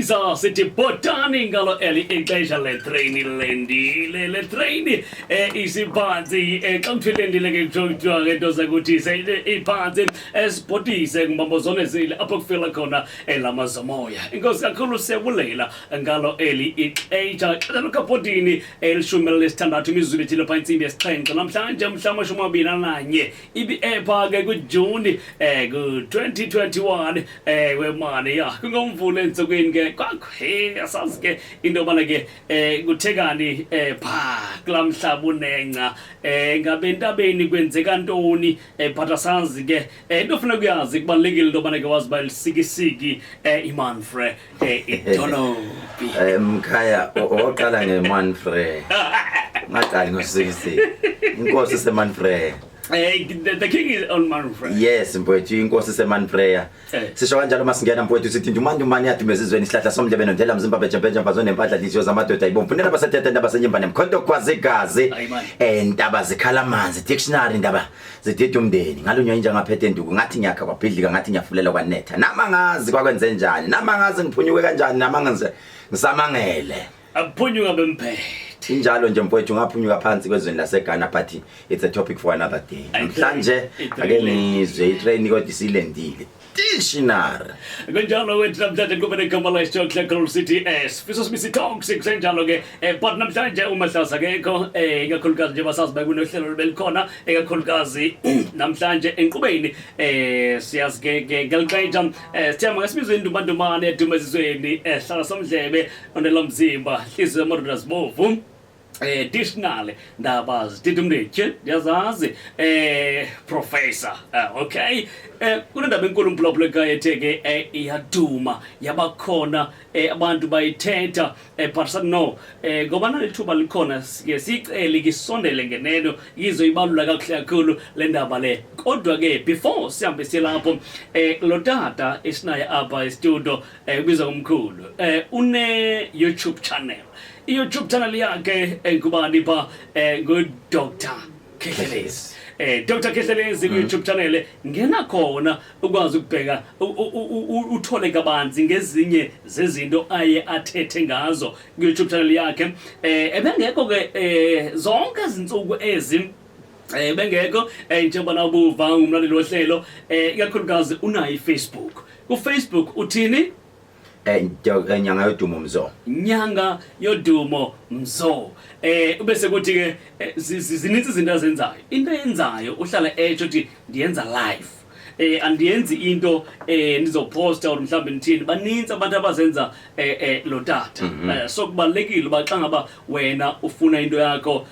Siza sithi botani ngalo eli ixesha le train lendile le train isiphansi xa kuthilendile ke kuthiwa ke into zakuthi iphansi esibhotise kumbambo zone zile apho kufela khona elamazomoya. Inkosi kakhulu siyabulela ngalo eli ixesha lokabhotini elishumi lesithandathu imizuzu ethile phansi intsimbi yesixhenxe namhlanje mhla amashumi amabini ananye ibi-epha ke kuJuni ku-2021 wemane ya kungomvulo entsukwini ke kwakhe asazi ke into yobana ke kuthekani pha kulaa mhlaba unenca ngabe entabeni kwenzeka ntoni but asazi ke into ofuna kuyazi kubalulekile into yobana ke wazi uba lisikisiki imanfre idolophi mkhaya oqala ngemanfre ngaqali ngosikisiki inkosi semanfre. The king is on Manfred. Yes, mfowethu inkosi semanfreya. Sisho kanjalo masingena mfowethu sithi ndumani yadumezizweni isihlahla somdlebe nondlela mzimba bejebheje mfazone empahla dizyo zamadoda ayibomfunela basethethe indaba senyimba nemkhonto kwazigazi endaba zikhala amanzi dictionary indaba zidida umndeni ngalunywa inja ngaphethe enduku ngathi ngiyakha kwabhidlika ngathi ngiyafulela kwanetha nama ngazi kwakwenze njani nama ngazi ngiphunyuke kanjani nama ngenze ngisamangele aphunyuka bemphe injalo nje mfowethu ngaphunyuka phansi kwezweni laseGhana but it's a topic for another day. Namhlanje ake ngizwe itrain kodwa isilendile dictionary kanjalo wethu namhlanje kube negama la Khehlelezi City sifiso sibisi toxic senjalo ke but namhlanje uMahlasa akekho ikakhulukazi nje basazi bayikunohlelo belikhona ikakhulukazi namhlanje enkqubeni siyazi ke ngelixesha sithema ngesibizwe indumandumane edumezizweni hlala somdlebe onelomzimba hliziyo emododa zibovu dictionary ndaba zidida umndeni ndiyazazi professor okay kunendaba enkulu mphulaphula ekayetheke iyaduma yabakhona abantu bayithetha but no ngoba nalithuba likhona ke sicele kisondele ngeneno yizo ibalula kakuhle kakhulu le ndaba le kodwa ke before sihambe silapho lo tata esinaye apha estudio ubizwa ngomkhulu une YouTube channel. YouTube channel yakhe ngubani pha ngo-Dr. Khehlelezi. Dr. Khehlelezi ku-YouTube channel ngena khona ukwazi ukubheka uthole kabanzi ngezinye zezinto aye athethe ngazo ku-YouTube channel yakhe. Ebengekho ke zonke izinsuku ezi bengekho njengoba nabuva umlaleli wohlelo ikakhulukazi unayo iFacebook. Ku-Facebook uthini? Nyanga yodumo mzo. Nyanga yodumo mzo. Ubese kuthi ke zininzi izinto azenzayo. Into eyenzayo uhlala ethi uthi ndiyenza live. Andiyenzi into ndizoposta or mhlawumbe nithini baninzi abantu abazenza lo tata. So kubalekile ba xa ngaba wena ufuna into yakho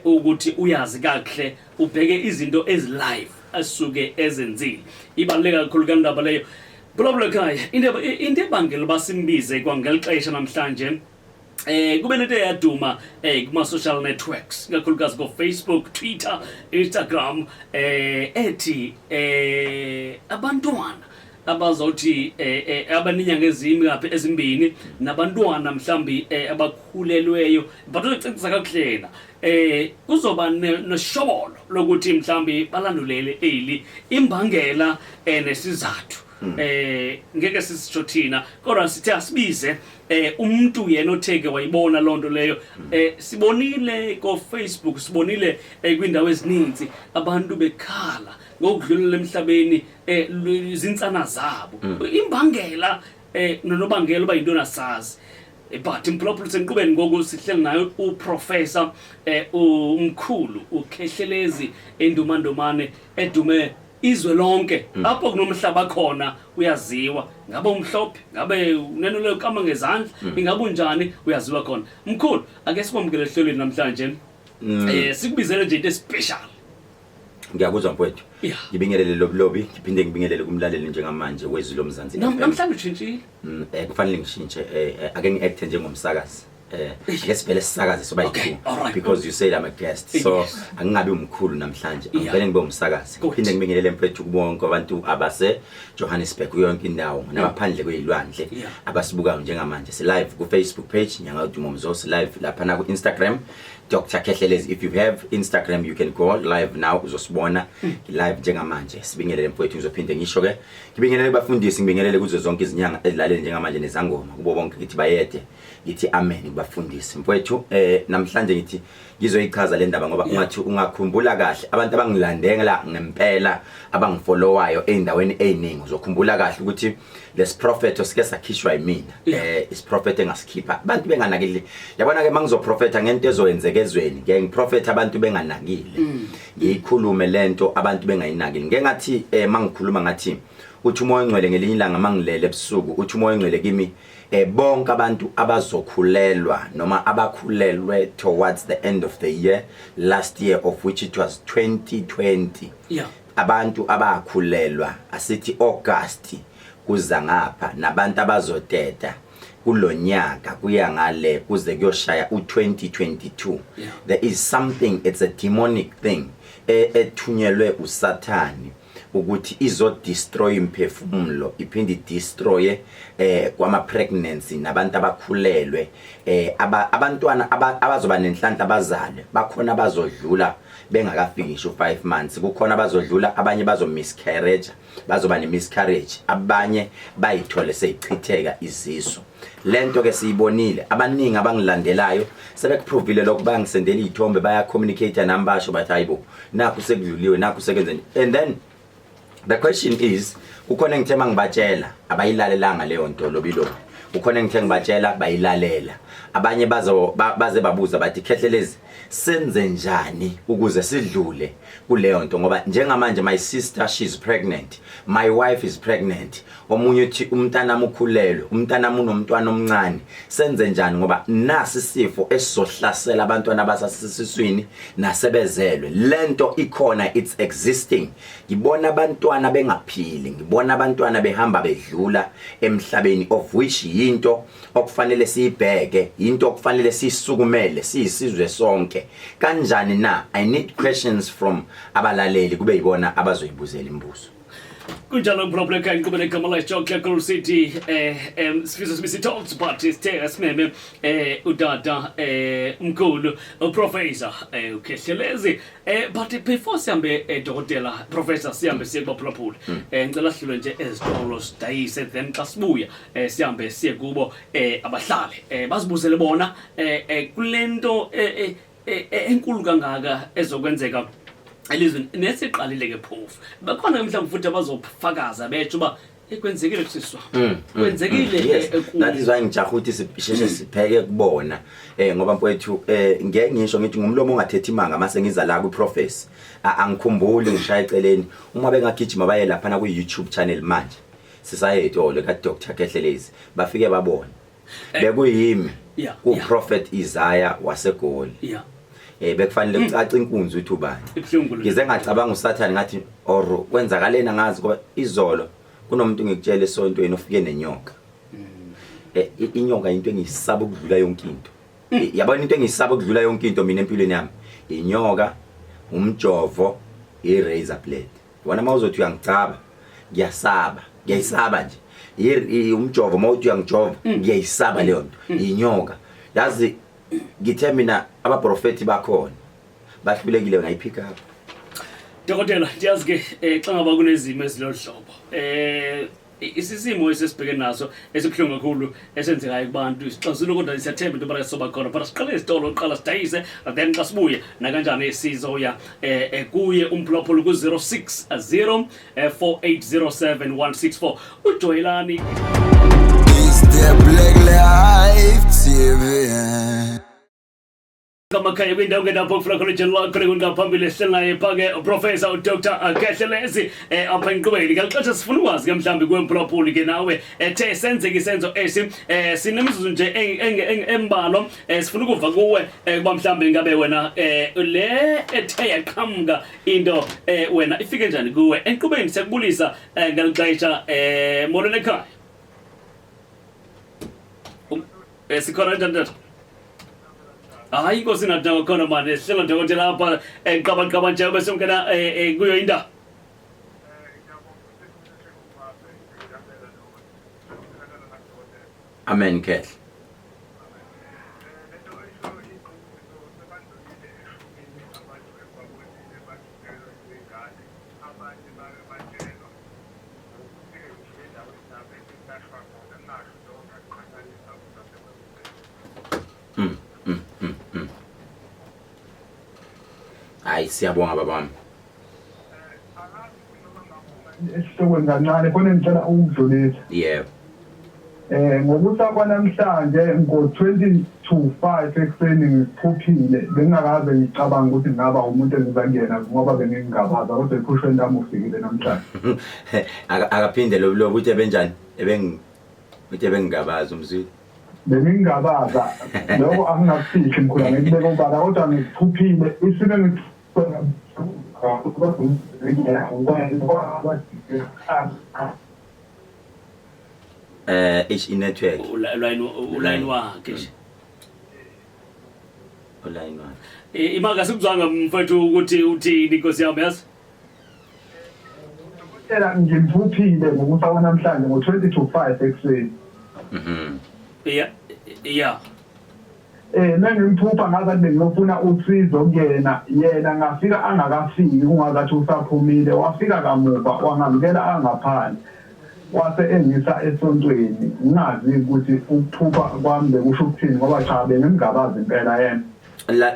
ukuthi uyazi kahle ubheke izinto ezi live asuke ezenzile. Ibaleka kakhulu kandaba leyo. Problem kai into ebangela basimbize kwangelixesha namhlanje kube nento yaduma kuma social networks kakhulukazi ko Facebook, Twitter, Instagram ethi abantwana abazothi abaninyanga ezimbini nabantwana mhlambi abakhulelweyo bathoxexisa kakuhlena kuzoba noshobolo lokuthi mhlambi balandulele eli imbangela nesizathu ngeke sisitsho thina kodwa sithi asibize umuntu yena otheke wayibona lonto leyo sibonile ko Facebook sibonile kwindawo ezininzi abantu bekhala ngokudlulela emhlabeni izinsana zabo imbangela nonobangela oba into nasazi but imphulaphula senqubeni ngoku sihleli nayo uprofessor umkhulu uKhehlelezi endumandumane edume izwe lonke apho kunomhlaba khona uyaziwa ngabe umhlophe ngabe unenole kama ngezandla ingabe unjani uyaziwa khona mkhulu ake sikwamukele ehlelweni namhlanje sikubizele nje into special. Ngiyakuzwa mfowethu ngibingelele lobilobi ngiphinde ngibingelele kumlaleli njengamanje wezwi lomzansi namhlanje utshintshile kufanele ngishintshe ake ngiact njengomsakazi Ake sivele sisakaze soba yiku because you said I'm a guest. So angingabi umkhulu namhlanje. Angivele ngibe umsakazi. Kuphinde ngibingelele mfethu kubonke abantu abase Johannesburg yonke indawo nabaphandle kwezilwandle abasibukayo njengamanje. Si live ku Facebook page nyanga uDumo Mzosi live lapha na ku Instagram Dr. Khehlelezi. If you have Instagram you can go live now uzosibona live njengamanje. Sibingelele mfethu ngizophinde ngisho ke ngibingelele bafundisi ngibingelele kuzo zonke izinyanga ezilalele njengamanje nezangoma kubo bonke ngithi bayede ngithi amen kubafundisi mfowethu. Namhlanje ngithi ngizoyichaza le ndaba ngoba ungathi ungakhumbula kahle abantu abangilandela ngempela abangifollowayo eindaweni eziningi uzokhumbula kahle ukuthi les prophet osike sakhishwa yimina is prophet engasikhipha abantu benganakile. Yabona ke mangizoprofeta ngento ezowenzeka ezweni ngeke ngiprofeta abantu benganakile ngiyikhulume lento abantu bengayinakile. Ngeke ngathi mangikhuluma ngathi uthi umoya ongcwele ngelinye ilanga mangilele ebusuku uthi umoya ongcwele kimi bonke abantu abazokhulelwa noma abakhulelwe towards the end of the year last year of which it was 2020 abantu abakhulelwa asithi August kuza ngapha nabantu abazoteta kulonyaka kuya ngale kuze kuyoshaya u2022 there is something, it's a demonic thing ethunyelwe uSathani ukuthi izo destroy imphefumulo iphinde destroy kwama pregnancy nabantu abakhulelwe abantwana abazoba nenhlanhla abazale bakhona abazodlula bengakafinishi u5 months kukhona abazodlula abanye bazo miscarriage bazoba ne miscarriage abanye bayithole seyichitheka izisu. Lento ke siyibonile abaningi abangilandelayo sebekuprovile lokho bangisendela izithombe baya communicate nami basho bathi hayibo nakho sekudluliwe nakho sekenzeni. And then the question is ukhona ngithema ngibatshela abayilalelanga leyo nto lobilo ukhona ngithe ngibatshela bayilalela abanye baze babuza bathi Khehlelezi senze njani ukuze sidlule kuleyo nto ngoba njengamanje my sister she's pregnant, my wife is pregnant, omunye uthi umntana ukhulelwe umntana unomntwana omncane senze njani ngoba nasi sifo esizohlasela abantwana abasasiswini nasebezelwe lento ikhona it's existing. Ngibona abantwana bengaphili ngibona abantwana behamba bedlula emhlabeni of which yinto okufanele siyibheke into okufanele sisukumele siyisizwe sonke kanjani na. I need questions from abalaleli kube yibona abazoyibuzela imibuzo. Kunjalo problem kan kubele kamala Chocolate City sifisa sibisi talks party stay smeme udada mkhulu professor Khehlelezi but before sihambe dokotela professor sihambe siye kubaphulaphula ngicela sihlule nje ezitolo sidayise then xa sibuya sihambe siye kubo abahlali bazibuzele bona kulento enkulu kangaka ezokwenzeka elizweni nesiqalile ke Proff bakhona mhlawumbe futhi abazofakaza bethu ba ekwenzekile kusiswa kwenzekile that is why ngijaha ukuthi sisheshe sipheke kubona ngoba mfowethu ngeke ngisho ngithi ngumlomo ongathethi imanga mase ngiza la ku Proffes angikhumbuli ngishaya eceleni uma bengagijima baye lapha na ku YouTube channel manje sisaye etolo ka Dr. Khehlelezi bafike babona bekuyimi ku Prophet Isaiah wasegoli bekufanele ucaca inkunzi uthi ubani ngize ngacabanga uSathane ngathi or kwenzakalena ngazi ngoba izolo kunomuntu ngikutshela esontweni ofike nenyoka inyoka into engiyisaba ukudlula yonke into yabona into engiyisaba ukudlula yonke into mina empilweni yami inyoka umjovo razor blade wona mawuzothi uyangicaba ngiyayisaba nje umjovo mawuthi uyangijova ngiyayisaba leyo nto inyoka yazi ngithe mina abaprofeti bakhona bahlulekile ngayipick up. Dokotela ndiyazi ke xa ngaba kunezimo ezilohlobo isisimo esesibheke naso esibhlungu kakhulu esenzekayo kubantu isixazululo kodwa siyathemba into barasoba khona but siqale isitolo uqala sidayise then xa sibuye na kanjani sizoya kuye umphulaphula ku 060 4807164 uJoyelani is the Black Life TV. Kama kaya kwindawo ngedapho kufuna college law kule kungaphambili sinaye phake Professor Dr. Khehlelezi apha enkqubeni ngixoxa sifuna ukwazi ke mhlambi kwemphulaphuli ke nawe ethe senzeke isenzo esi sinemizuzu nje embalo sifuna ukuva kuwe kuba mhlambi ngabe wena le ethe yaqhamuka into wena ifike njani kuwe enkqubeni siyakubulisa ngalixesha molweni ekhaya sikhona njani Hayi inkosi nathi khona manje sihlela dokotela lapha eqaba nje bese ungena kuyo indaba. Amen Khehle. Hayi siyabonga babami. Esihlokweni kancane khona ngicela ukudlulisa. Yebo. Ngokusa kwanamhlanje ngo-20 to 5 ekuseni ngiphuphile bengingakaze ngicabanga ukuthi ngaba umuntu engizangena ngoba bengingabaza kodwa iphushweni lami ufikile namhlanje. Akaphinde lo ukuthi ebenjani uthi bengingabazi umzwili. Bengingabaza lokho angingakufihli mkhulu ngikubeka ubala kodwa ngiphuphile isime network uline wakhe online one imaka sikuzwanga mfethu ukuthi uthini inkosi yami yazi Tela ngiphuphile ngokusa kwanamhlanje ngo-20 to 5 ekuseni. Yeah. Mengimphupha ngathi bengiyofuna usizo kuyena yena ngafika angakafiki ungakathi usaphumile wafika kamuva wangamukela angaphandle wase engisa esontweni ngazi ukuthi ukuphupha kwami bekusho ukuthini ngoba cha bengingabazi impela yena.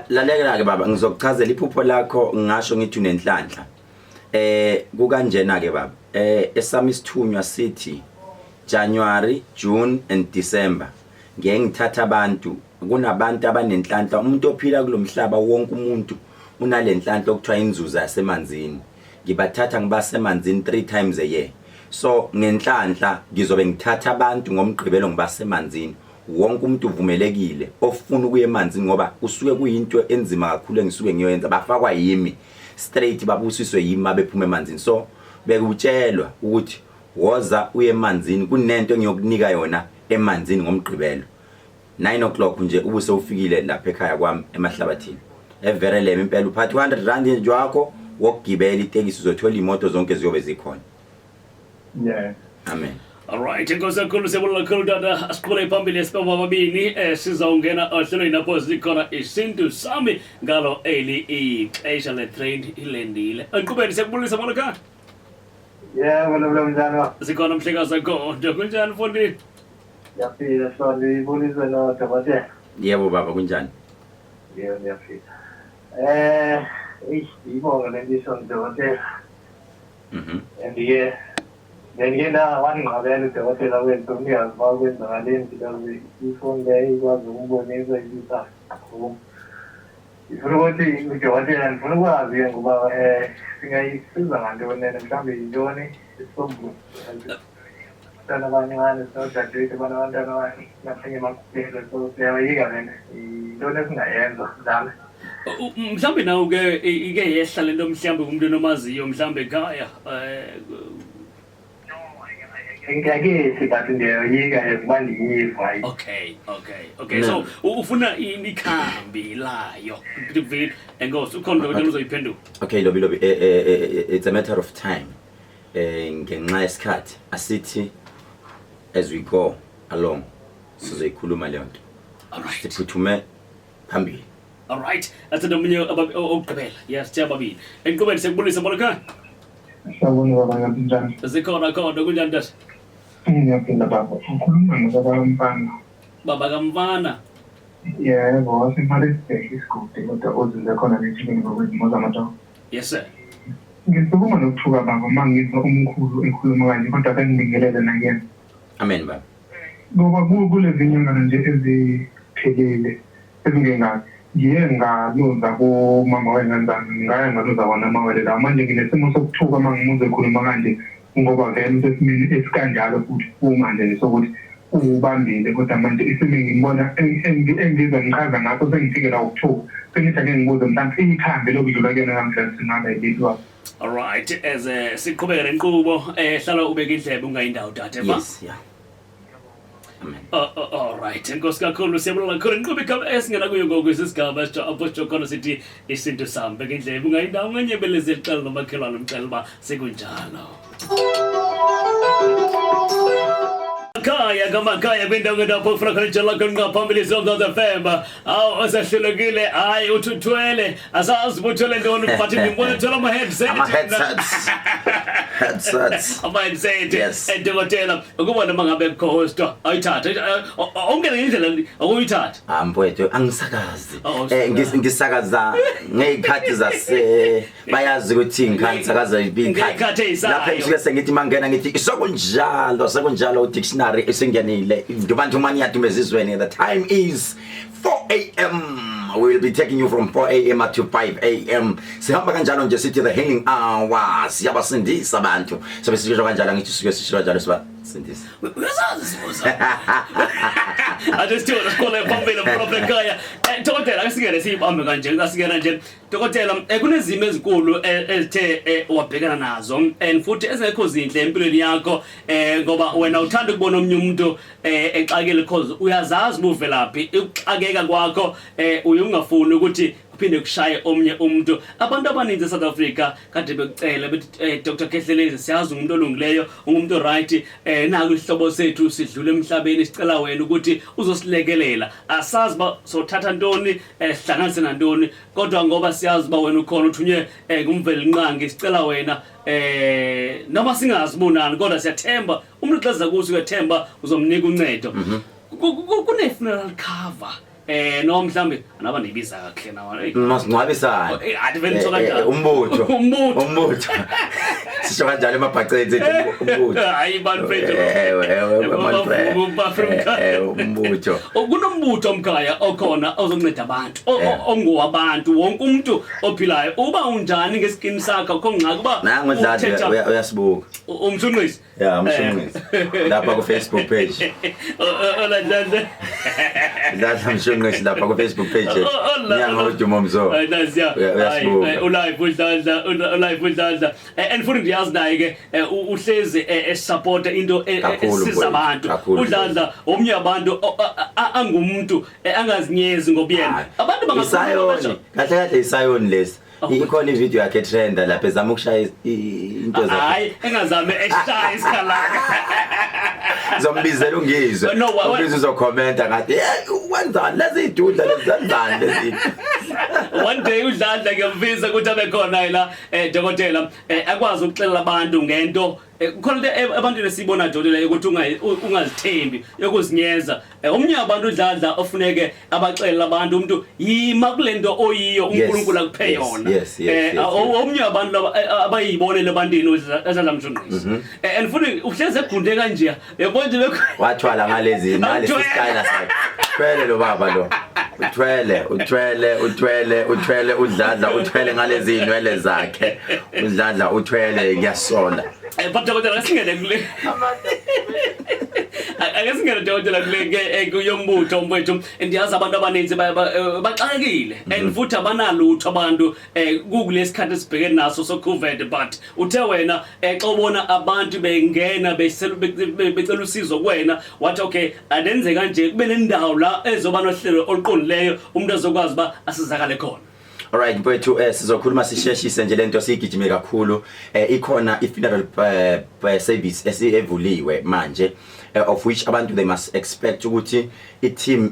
Lalela ke baba ngizokuchazela iphupho lakho ngisho ngithi unenhlanhla. Kukanjena ke baba. Esami isithunywa sithi January, June and December. Ngeke ngithatha abantu kunabantu abanenhlanhla umuntu ophila kulomhlaba wonke umuntu unalenhlanhla okuthiwa inzuza yasemanzini. Ngibathatha ngibasemanzini 3 times a year. So ngenhlanhla ngizobe ngithatha abantu ngomgqibelo ngibasemanzini. Wonke umuntu uvumelekile ofuna ukuya emanzini ngoba usuke kuyinto enzima kakhulu engisuke ngiyoyenza bafakwa yimi straight babusiswe yimi babephuma emanzini. So bekutshelwa ukuthi woza uye emanzini kunento engiyokunika yona emanzini ngomgqibelo 9 o'clock nje ubuse ufikile lapha ekhaya kwami emahlabathini evereleme impela uphatha 100 rand nje wakho wokugibela itekisi uzothola imoto zonke ziyobe zikhona. Yeah. Amen. Alright, inkosi kakhulu siyabonga kakhulu dada asiqhubele phambili sibaba ababini sizawungena ohlelweni lapho sikhona Isintu Sami ngalo eli ixesha le train ilendile. Anqhubeni siyakubulisa molaka. Yeah, lomzana. Sikhona mhlekazi akho kunjani mfondini? Yaphila sona ibonisa no dokotela. Yebo baba kunjani? Yebo yaphila. Ibonga lendiso dokotela. And ngena wangqabela udokotela wethu umnikazi wakwenza ngaleni because ifonde ikwazi ukubonisa isisa. Ifuna ukuthi udokotela ngifuna ukwazi ngoba singayisiza ngantoni mhlawumbe yintoni isisombululo. Abanye sojadile abantwana abanye emakhulu so siyayika lena into esingayenza dala mhlawumbe nawe ke ike yehla lento mhlawumbe kumuntu nomaziyo mhlawumbe ekhaya ngeke sibathi ndiyayika ezibandi yiva. Okay so ufuna ikhambi layo ukuvile enkosi ukhona lokho uzoyiphendula. Okay lobi it's a matter of time ngenxa yesikhathi asithi as we go along sizoyikhuluma leyo nto. Alright siphuthume phambili. Alright athanda umunye okugqibela yes babili enqhubeni sekubulisa molaka. Sawubona baba ngaphinjani. Zikhona kunjani dad? Ngiyaphinda baba ukhuluma nobaba Mfana. Baba kaMfana. Yebo wasemali isigodi kodwa ozinze khona nethini ngokwezimo zamathongo. Yes sir. Ngisukuma nokuthuka baba mangizwa umkhulu ekhuluma kanje kodwa bengibingelele nakuyena. Amen baba. Ngoba kulezi nyangana nje eziphelele ezingengazi ngiye ngaluza kumama wengane ngaya ngaluza wona mawele la manje nginesimo sokuthuka mangimuze ekhuluma kanje ngoba vele sesimini esikanjalo futhi kumanje sokuthi ubambile kodwa manje isimo ngibona engizwe ngichaza ngakho sengifikela ukuthuka sengithi ake ngibuze mhlawumbe ikhambi lokudlula kuyena namhlanje singabe yilwa. Alright as siqhubeka nenqubo hlala ubeka indlebe ungayindawo dade ba. Yes yeah. Amen. Alright, inkosi kakhulu siyabonga kakhulu inqubo igama esingena kuyo ngoku isigaba apostle khona sithi isintu sami ngendlela ungayindawo nganyebeleze icala nomakhelwane umcela ba sekunjalo. Kaya kaya kwindawo ngapho ufuna njalo ngaphambili IZWI-LOMZANSI awu asahlelekile hayi uthwele asazi uthwele ntoni but ngibona thola ama headsets ama headset edokotela ukubona mangabe co-host ayithatha ongene indlela okuyithatha mfowethu angisakazi ngisakaza ngezikhathi zase bayazi ukuthi ngisakaza ibikhathi lapha ngisuke sengithi mangena ngithi sekunjalo dictionary esingenile ngibantu mani yatumezizweni. The time is 4 a.m. We will be taking you from 4 a.m. to 5 a.m. Sihamba kanjalo nje sithi the healing hours siyabasindisa abantu sobe sisho kanjalo ngithi sisho kanjalo sibasindisa Adestio skole phambili problem kaya dokotela akusingene siyibambe kanje asikena nje dokotela kunezimo ezinkulu ezithe wabhekana nazo and futhi ezekho zinhle empilweni yakho ngoba wena uthanda ukubona omnye umuntu exakile because uyazazi uvelaphi ukuxakeka kwakho uyungafuni ukuthi kuphinde kushaye omnye umuntu. Abantu abaninzi eSouth Africa kade bekucela bethi Dr. Khehlelezi siyazi umuntu olungileyo umuntu right naku ihlobo sethu sidlule emhlabeni sicela wena ukuthi uzosilekelela asazi ba sothatha ntoni sihlanganise nantoni kodwa ngoba siyazi ba wena ukhona uthunywe kumveli nqangi sicela wena noma singazibonani kodwa siyathemba umuntu xaza kuthi uyathemba uzomnika uncedo. Kune funeral cover no mhlambe anaba nibiza kahle nawo masingcwabisana adventso kanjalo umbutho sisho kanjalo emabhaceni umbutho hayi banfethu umbutho kunombutho omkhaya okhona ozonceda abantu ongowabantu wonke umuntu ophilayo uba unjani ngesikini sakho khongqaka uba nangodlala uyasibuka umshunqisi umshunqisi lapha ku Facebook page ngisi lapha ku Facebook page ngiyangothi momzo ulive udlala and futhi ndiyazi naye ke uhlezi support into esiza abantu udlala omnye abantu angumuntu angazinyezi ngobuyena abantu bangasayoni kahle isayoni lesi ikhona ivideo yakhe trend lapha ezama ukushaya into zakhe hayi engazame eshaya isikhalaka zombizela ungizwe ubizwe uzokhomenta ngathi wenzani lezi idudla lezanzani lezi one day udlala ngiyamvisa ukuthi abe khona la dokotela akwazi ukuxelela abantu ngento khona abantu lesibona dokotela ukuthi ungazithembi yokuzinyeza omnye abantu udlala ofuneke abaxelela abantu umuntu yima kulento oyiyo uNkulunkulu akuphe yona omnye abantu abayibonele abantini ezadla mshunqisi and futhi uhleze egunde kanje yabona nje wathwala ngalezi style sakhe thwele lo baba lo uthwele udladla uthwele ngalezi inwele zakhe udladla uthwele ngiyasola but dokotela asingene kule akasingene dokotela kule kuyombutho mfowethu ndiyazi abantu abaninzi baxakekile and futhi abanalutho abantu kule sikhathi sibhekene naso so COVID but uthe wena xa ubona abantu bengena becela usizo kuwena wathi okay adenze kanje kube nendawo la ezoba nohlelo oluqondileyo umuntu azokwazi ba asizakale khona. Alright mfowethu sizokhuluma sisheshise nje lento sigijime kakhulu ikhona i-funeral service esivuliwe manje of which abantu they must expect ukuthi i-team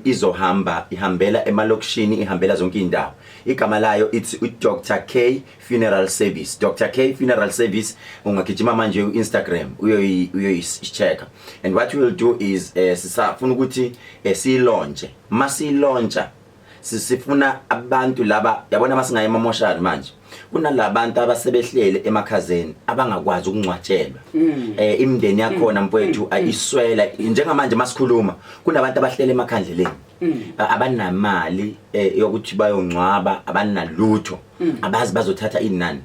ihambela emalokishini ihambela zonke indawo. Igama layo it's Dr. K Funeral Service. Dr. K Funeral Service ungagijima manje ku-Instagram uyoyicheck and what we will do is sisafuna ukuthi silaunche masilauncha sifuna abantu laba yabona masingaye emomoshari manje kunalabantu abasebehlele emakhazeni abangakwazi ukungcwatshelwa imindeni yakhona mfowethu ayiswela njengamanje masikhuluma kunabantu abahlele emakhandleleni abanamali yokuthi bayongcwaba abanalutho abazi bazothatha inani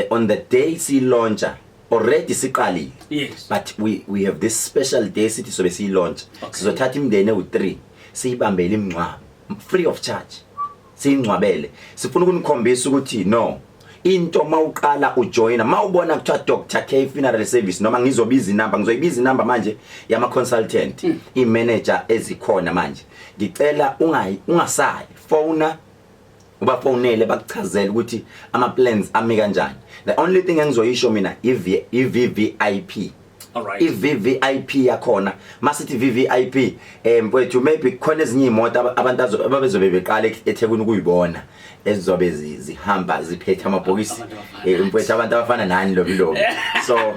on the day si launcher already siqalile but we have this special day sithi sobe si launch sizothatha imindeni u3 siyibambele imncwabo free of charge singcwabele sifuna ukunikhombisa ukuthi no into mawuqala ujoina mawubona kuthiwa Dr. K funeral service noma ngizobiza inamba ngizoyibiza inamba manje yama consultant imanager ezikhona manje ngicela ungasayi phone ubafonele bakuchazela ukuthi ama plans ami kanjani. The only thing engizoyisho mina i-VVIP. Alright. I-VVIP yakhona masithi VVIP mfowethu maybe khona ezinye imoto abantu ababezobe beqala eThekwini ukuyibona ezizobe zihamba ziphethe amabhokisi mfowethu abantu abafana nani lo so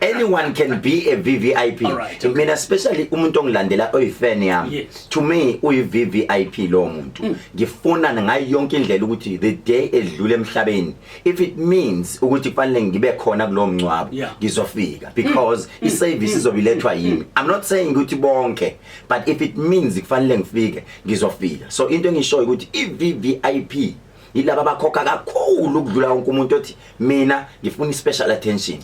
anyone can be a VVIP. Right, mina especially umuntu ongilandela oyifan yami to me uyi-VVIP lo muntu ngifuna ngayo yonke indlela ukuthi the day edlule emhlabeni if it means ukuthi kufanele ngibe khona kulo mncwabo ngizofika because i-service izobilethwa yimi. I'm not saying ukuthi bonke but if it means kufanele ngifike ngizofika. So into engishoyo ukuthi i-VVIP ilaba bakhokha kakhulu ukudlula wonke umuntu othi mina ngifuna special attention.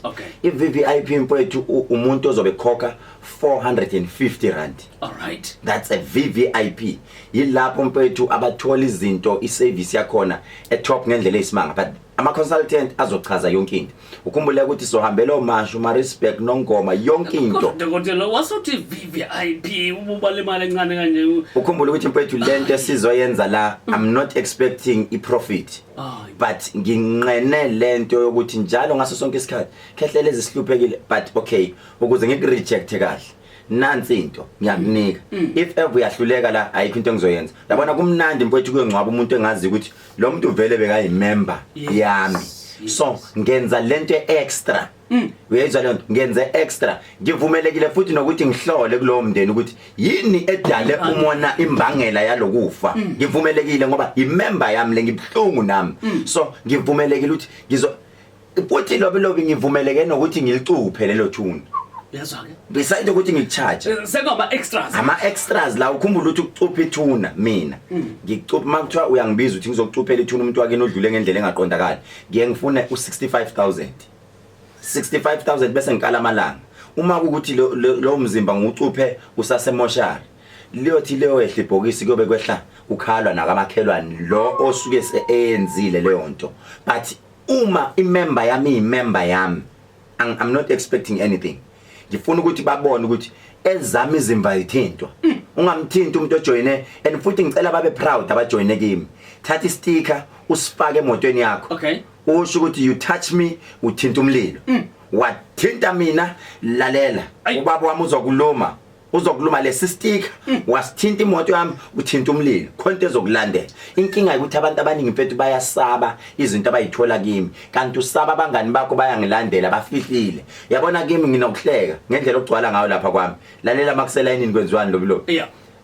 I-VVIP mfowethu umuntu ozobe khokha 450 rand. Alright. That's a VVIP. Yilapho mfowethu abathola izinto i-service yakhona etop ngendlela esimanga but ama consultant azochaza yonke into. Ukhumbule ukuthi sohambela omashu ma respect nongoma yonke into. Dokotela wasuthi VVIP ubale imali encane kanje. Ukhumbule ukuthi mfowethu lento esizoyenza la I'm not expecting I profit. But nginqene lento yokuthi njalo ngaso sonke isikhathi Khehlelezi sihluphekile but okay ukuze ngikureject kahle nansi into ngiyakunika if ever uyahluleka la ayikho into engizoyenza yabona kumnandi mfowethu kuyengcwaba umuntu engazi ukuthi lo muntu vele bekayi member yami so ngenza lento extra uyezwa lento ngenze extra ngivumelekile futhi nokuthi ngihlole kulowo mndeni ukuthi yini edale umona imbangela yalokufa ngivumelekile ngoba imember yami lengibhlungu nami so ngivumelekile ukuthi futhi lobe ngivumeleke nokuthi ngilicuphe lelo thuna yazwa ke beside ukuthi ngicharge sekaba extras extras la ukhumbula ukuthi ucuphe ithuna mina ngicupha makuthiwa uyangibiza ukuthi ngizokucuphela ithuna umuntu wake nodlule ngendlela engaqondakala ngiye ngifune u65,000 bese ngikala amalanga uma ukuthi lo mzimba ngucuphe usasemoshari liyothi leyo ehle ibhokisi kuyobe kwehla ukhalwa nakamakhelwane lo osuke seenzile leyo nto but uma imember yami I'm not expecting anything. Ngifuna ukuthi babone ukuthi ezami izimba ithintwa ungamthinta umuntu ojoyine and futhi ngicela babe proud abajoyine kimi thatha isticker usifake emotweni yakho usho ukuthi you touch me uthinta umlilo wathinta mina lalela ubaba wami uzokuluma lesi sticker wasithinta imoto yami uthinta umlilo khonto ezokulandela inkinga ukuthi abantu abaningi mfethu bayasaba izinto abayithola kimi kanti usaba abangani bakho bayangilandela bafihlile yabona kimi nginokuhleka ngendlela ogcwala ngayo lapha kwami lalela makusela yini kwenziwani lo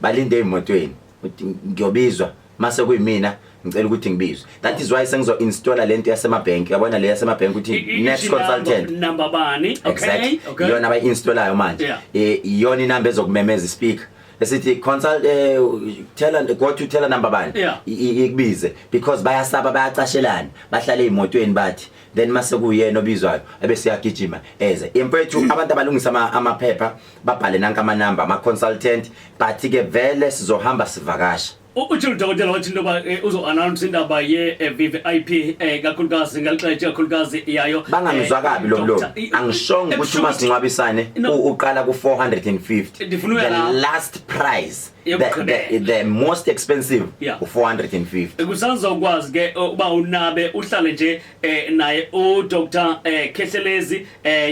balinde emotweni uthi ngiyobizwa mase kuyimina ngicela ukuthi ngibizwe that is why sengizo installa lento yasemabhenki yabona le yasemabhenki ukuthi next consultant number bani okay yona bayi-installayo manje iyona inamba ezokumemeza ispeaker esithi consult go to tell number bani ikubize because bayasaba bayacashelana bahlala ezimotweni bathi then mase kuyena obizwayo ebese yagijima eze impethu abantu abalungisa amaphepha babhale nanka ama number ama consultant bathi ke vele sizohamba sivakasha Utshilo dokotela wathi ndoba uzo-announce indaba ye-VVIP kakhulukazi ngalixesha kakhulukazi yayo bangangizwa kabi lo angishongo ukuthi uma singcwabisane uqala ku450 the last price the most expensive u450 kusanza ukwazi ke uba unabe uhlale nje naye uDr Khehlelezi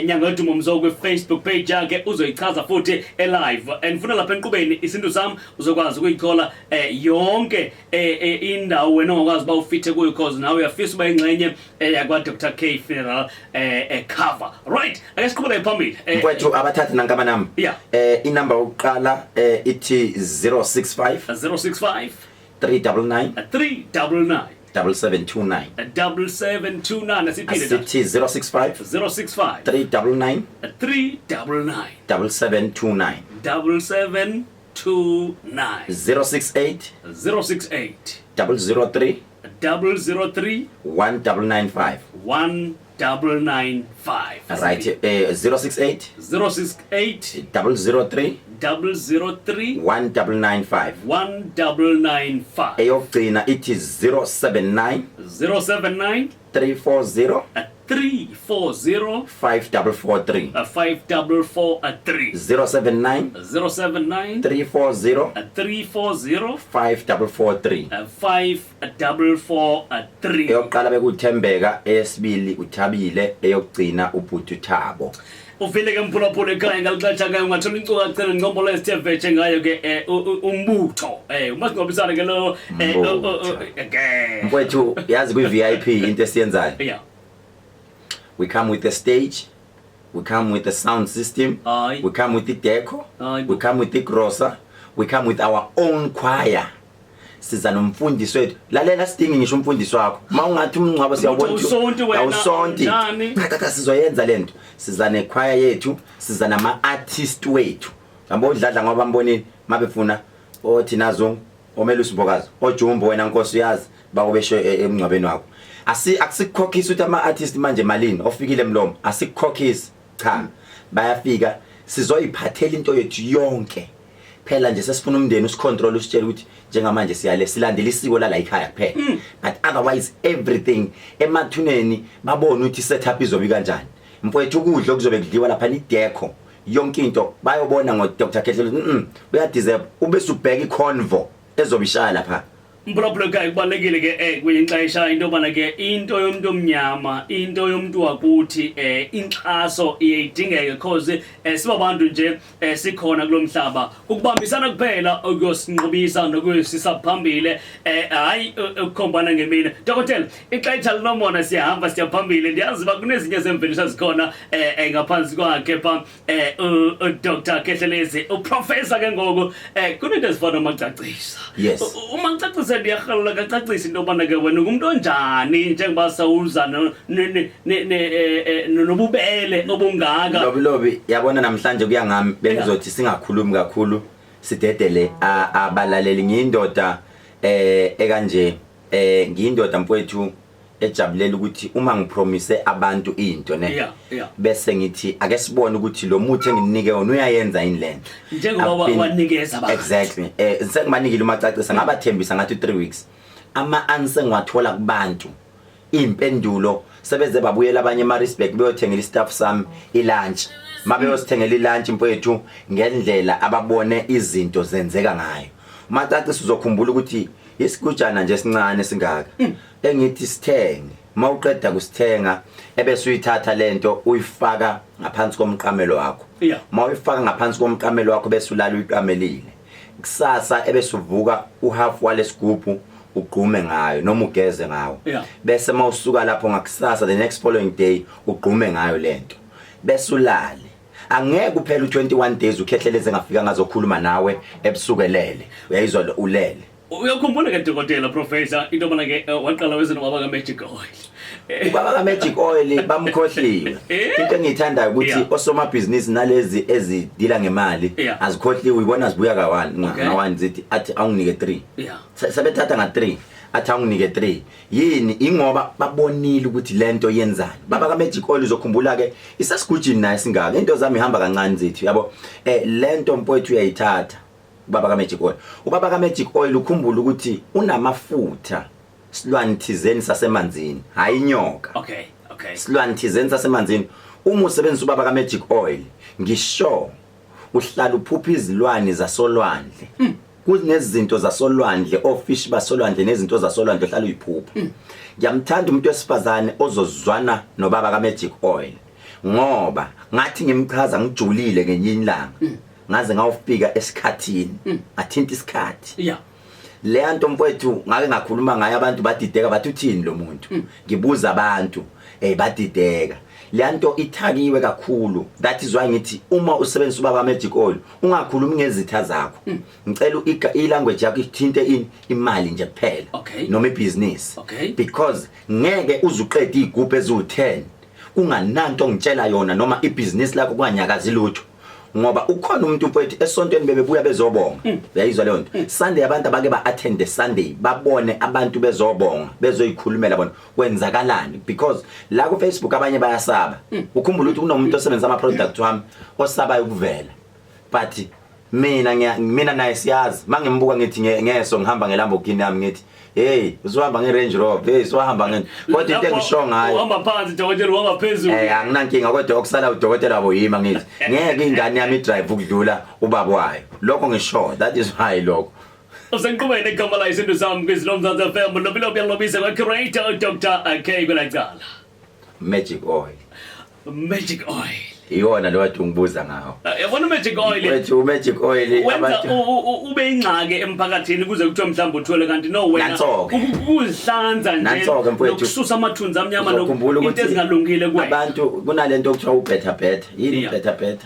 nyanga yethu momzo ku Facebook page yakhe uzoyichaza futhi live and funa lapha enqubeni Isintu Sami uzokwazi ukuyithola yonke indawo wena ongakwazi bawufithe kuyo because nawe uyafisa uba ingcenye yakwa Dr K funeral cover right ake siqhubele phambili mfowethu abathathi nanka amanamba inamba uqala ithi 065 399 7729 asithi 065 399 7729 068 003 1995 1995 right 068 003 003 1995 1995 eyogcina ithi 079 079 340 340 5443 5443 079 079 340 340 5443 5443 eyokuqala bekuthembeka eyesibili uthabile eyogcina ubhuti Thabo uvile ke mphulaphula ekhaya ngalicatsha ke ungathola incuka cela ngcombolo esithevetshe ngayo ke umbutho umasingobisana ke lo mfowethu yazi kwi VIP into esiyenzayo yeah we come with the stage, we come with the sound system, Aye. we come with the deco, Aye. we come with the grocer, we come with our own choir. Siza nomfundisi wethu lalela sidingi ngisho umfundisi wakho mawungathi umncwabo siyabona awusonti cha sizoyenza lento siza ne choir yethu siza nama artist wethu yabo udladla ngoba mbonini mabefuna othi nazo omele usibhokazi ojumbo wena Nkosi yazi bakubesho emncwabeni wakho akusikhokhisa ukuthi ama artist manje malini ofikile emlomo asikhokhisa cha bayafika sizoyiphathela into yethu yonke phela nje sesifuna umndeni usicontrol usitshela ukuthi njengamanje silandela isiko la ekhaya kuphela but otherwise everything emathuneni babona ukuthi setup izobe kanjani mfowethu ukudla okuzobe kudliwa lapha ni deco yonke into bayobona ngo Dr Khehlelezi uya deserve ube subheka iconvo ezobishaya lapha mphulaphula ekhaya kubalekile ke kuyinxayisha into bana ke into yomuntu omnyama into yomuntu wakuthi inxaso iyidingeka because sibabantu nje sikhona kulomhlaba ukubambisana kuphela okuyosinqobisa nokuyisisa phambili hayi ukukhombana ngemina dokotela ixetsha linomona siyahamba siyaphambili ndiyazi ba kunezinye zemveliso zikhona ngaphansi kwakhe pha Dr Khehlelezi uprofessor ke ngoku kunento ezifana macacisa yes umacacisa ndiyakhala kacacisa into bana ke wena umuntu onjani njengoba sawuza nobubele obungaka lobi yabona namhlanje kuya ngami bengizothi singakhulumi kakhulu sidedele abalaleli ngiyindoda ekanje ngiyindoda mfowethu ejabulela ukuthi uma ngipromise abantu into ne bese ngithi ake sibone ukuthi lo muthi enginike wona uyayenza inlento njengoba wanikeza abantu exactly sengimanikile umacacisa ngabathembisa ngathi 3 weeks ama answer ngiwathola kubantu impendulo sebeze babuyela abanye eMaritzburg beyothengela istaff sami ilunch mabeyosithengela ilunch mfowethu ngendlela ababone izinto zenzeka ngayo umacacisa uzokhumbula ukuthi isikujana nje sincane singaka engithi sithenge mawuqeda kusithenga ebese uyithatha lento uyifaka ngaphansi komqamelo wakho mawuyifaka ngaphansi komqamelo wakho bese ulala uyiqamelile kusasa ebese uvuka uhalf walesigubhu ugqume ngayo noma ugeze ngawo bese mawusuka lapho ngakusasa the next following day ugqume ngayo lento bese ulale angeke uphela u21 days uKhehlelezi engafika ngazokhuluma nawe ebusukelele uyayizwa ulele uyakhumbula ke dokotela professor into bana ke waqala wezena baba ka Magic Oil ubaba ka Magic Oil bamkhohliwe into engiyithandayo ukuthi osomabhizinisi nalezi ezidila ngemali azikhohliwe uyibona zibuya ka1 zithi athi awunginike 3 sebethatha nga3 athi awunginike 3 yini ingoba babonile ukuthi lento yenzani baba ka Magic Oil uzokhumbula ke isasigujini naye singaka into zami ihamba kancane zithi yabo lento mfowethu uyayithatha ubaba ka Magic Oil ubaba ka Magic Oil ukhumbula ukuthi unamafutha silwane thizeni sasemanzini hayi inyoka okay silwane thizeni sasemanzini uma usebenzisa ubaba ka Magic Oil ngisho uhlala uphupha izilwane zasolwandle kunezinto zasolwandle ofish basolwandle nezinto zasolwandle ohlala uyiphupha ngiyamthanda umuntu wesifazane ozozwana nobaba ka Magic Oil ngoba ngathi ngimchaza ngijulile ngenyini langa ngaze ngawufika esikhathini athinta isikhathi le nto mfowethu ngake ngakhuluma ngaye abantu badideka bathi uthini lo muntu ngibuza abantu badideka le nto ithakiwe kakhulu that is why ngithi uma usebenzisa ubaba Magic Oil ungakhulumi ngezitha zakho ngicela ilanguage yakho ithinte imali nje kuphela noma ibusiness because ngeke uzuqeda igubhe ezu10 kungananto ngitshela yona noma ibusiness lakho kwanyakazi lutho ngoba ukhona umuntu mfowethu esontweni bebebuya bezobonga uyayizwa leyo nto Sunday abantu abake ba attend the Sunday babone abantu bezobonga bezoyikhulumela bona kwenzakalani because la ku Facebook abanye bayasaba ukhumbula ukuthi kunomuntu osebenza ama product wami osaba ukuvela but mina naye siyazi mangimbuka ngithi ngeso ngihamba ngeLamborghini yami ngithi hey uzohamba ngeRange Rover hey siwahamba ngene kodwa into engisho ngayo uhamba phansi dokotela uhamba phezulu anginankinga kodwa okusala udokotela boyima ngithi ngeke ingane yami idrive ukudlula ubaba wayo lokho ngisho that is why lokho usenqhubeni igama la Isintu Sami IZWI-LOMZANSI98.0FM lobisa kwa-curator Dr. K kwelacala magic oil iyona lo wathi ungibuza ngawo yabona magic oil wethu magic oil abantu ube ingxake emphakathini kuze kuthiwe mhlawumbe uthwele kanti no wena ukuzihlanza nje nokususa amathunzi amnyama into ezingalungile kuwena abantu kunalento okuthiwa ubetter yini better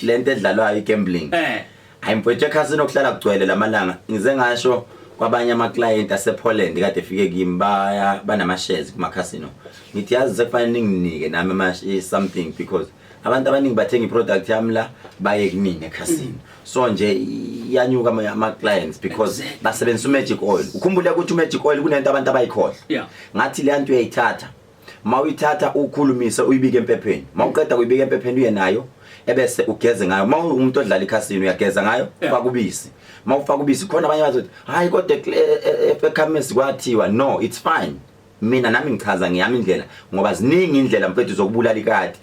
lento edlalwayo igambling hayi mfowethu ekhasini okuhlala kugcwele lamalanga ngize ngasho kwabanye ama client asePoland kade efike kimi banama shares kuma casino ngithi yazi sekufanele ninginike nami something because abantu abaningi bathenga iproduct yami la baye kunini ekhasini so nje iyanyuka ama clients because basebenzisa magic oil ukhumbule ukuthi magic oil kunento abantu abayikhohle ngathi le nto uyayithatha mawuyithatha ukhulumise uyibike empepheni mawuqeda kuyibika empepheni uye nayo ebese ugeze ngayo umuntu odlala ikhasini uyageza ngayo ufaka ubisi mawufaka ubisi khona abanye bazothi hayi kodwa ekhemisi kwathiwa no it's fine mina nami ngichaza ngiyami indlela ngoba ziningi indlela mfethu zokubulala ikati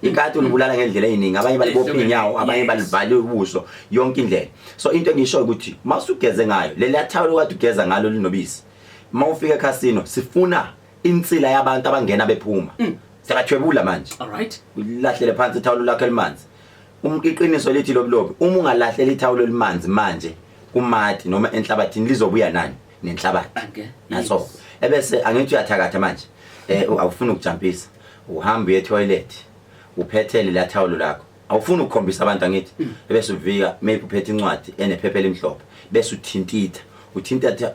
ikati unibulala ngendlela eziningi abanye balibopha inyawo abanye balivale ubuso yonke indlela so into engisho ukuthi masugeze ngayo leli yathawula ukade ugeza ngalo linobisi mawufika ekhasino sifuna insila yabantu abangena bephuma sekathwebula manje alright ulahlele phansi ithawulo lakho elimanzi iqiniso lithi lobulobi uma ungalahlela ithawulo elimanzi manje kumati noma enhlabathini lizobuya nani nenhlabathi naso ebese angithi uyathakatha manje awufuna ukujampisa uhamba uye toilet uphethele la thawulo lakho awufuna ukukhombisa abantu angithi ebese uvika maybe uphethe incwadi enephepha elimhlophe bese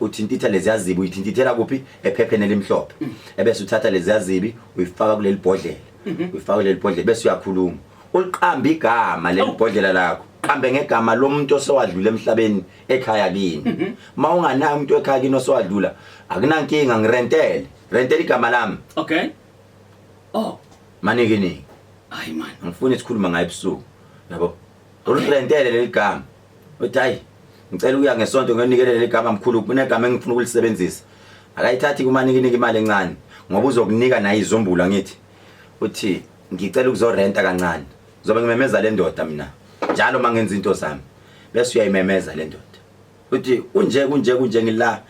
uthintitha lezi yazibi uyithintithela kuphi ephepheni elimhlophe ebese uthatha lezi yazibi uyifaka kuleli bhodlela bese uyakhuluma uliqamba igama leli bhodlela lakho qambe ngegama lomuntu osowadlula emhlabeni ekhaya kini mawunganayo umuntu ekhaya kini osowadlula akunankinga ngirentele igama lami okay manike hayi man ngifuna isikhuluma ngayo ebusuku yabo ulirentele leli gama uthi hayi ngicela ukuya ngesonto ngiyonikele leli gama mkhulu kunegama engifuna ukulisebenzisa akayithathi kumanike imali encane ngoba uzokunika nayo izombula ngithi uthi ngicela ukuzorenta kancane zobe ngimemeza le ndoda mina njalo mangenza into zami bese uyayimemeza le ndoda uthi kunje ngila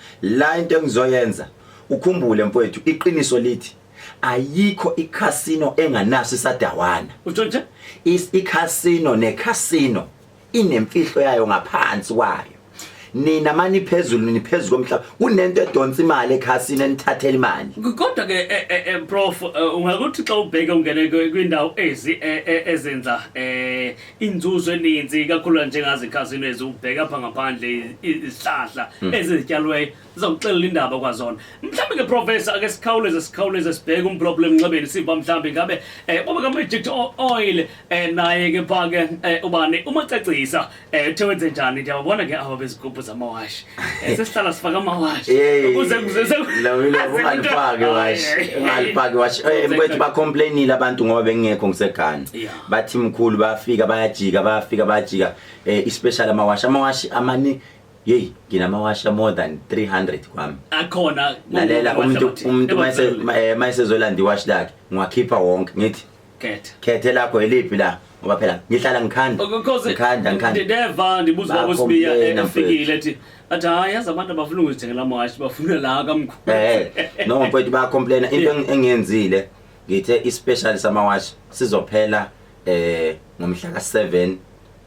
into engizoyenza ukhumbule mfowethu iqiniso lithi ayikho icasino enganaso isadawana uthonje icasino necasino inemfihlo yayo ngaphansi kwayo nina mani phezulu komhlaba kunento edonsa imali ekhasini enithathela imali kodwa ke prof ungakuthi xa ubheka ungene kwindawo ezenza inzuzo eninzi kakhulu njengazi ikhasino ezubheka apha ngaphandle isihlahla ezityalwe sizokuxelela indaba kwazona mhlawumbe ke professor ake sikhawuleze sibheke umproblem nxebeni siva mhlawumbe ngabe ngoba ka magic oil naye ke phake ubani umacacisa uthenze njani ndiyabona ke aba bezigubhu zamawashi sesihlala sifaka amawashi ukuze ungalifaki washi mfowethu bacomplainile abantu ngoba bengekho ngisekhana bathi mkhulu bayafika bayajika especially amawashi amani yey nginamawashi more than 300 kwami akhona lalela umuntu mayesezolanda iwashi lakhe ngiwakhipha wonke ngithi khethe lakho eliphi la ngoba phela ngihlala ngikhanda ndeva ndibuza babo sibiya efikile ethi athi hayi yazi abantu abafuna ukuzithengela amawashi bafuna la kamkhulu no mfowethu bayacomplaina into engiyenzile ngithe ispecial samawashi sizophela ngomhla ka7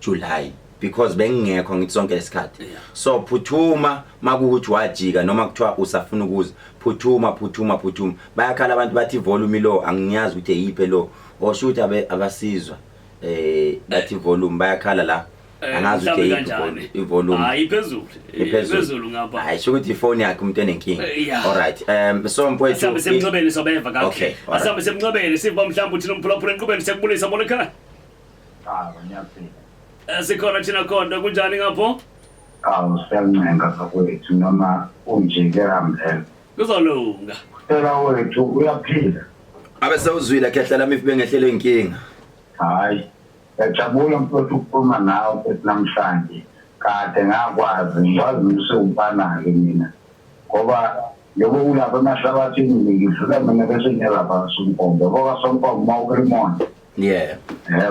July because bengingekho ngithi sonke lesikhathi so phuthuma makuthi wajika noma kuthiwa usafuna ukuza phuthuma bayakhala abantu bathi volume lo angiyazi ukuthi eyiphe lo oshuthi abasizwa bathi volume bayakhala la angazi ukuthi ivolume hayi phezulu ngapha hayi sho ukuthi ifone yakhe umuntu enenkinga alright so mfowethu asabe semncobeni sobeva kakhe asabe semncobeni siva mhlawumbe uthi nomphulaphula enqubeni siyakubulisa molekhaya ngiyaphila sikhona thina khona kunjani ngapho siyancenga sakwethu noma unjikela mphela kuzolunga phela wethu uyaphila abe sewuzwile Khehlelezi ife bengehlele inkinga hayi Ngiyajabula mfowethu ukukhuluma nawe futhi namhlanje. Kade ngakwazi ngizise umfana-ke mina. Ngoba yebo ulapha emahlabathini ngidlula mina bese ngiyalapha Sonkombe. Ngoba Sonkombe mawukelimona. Yeah.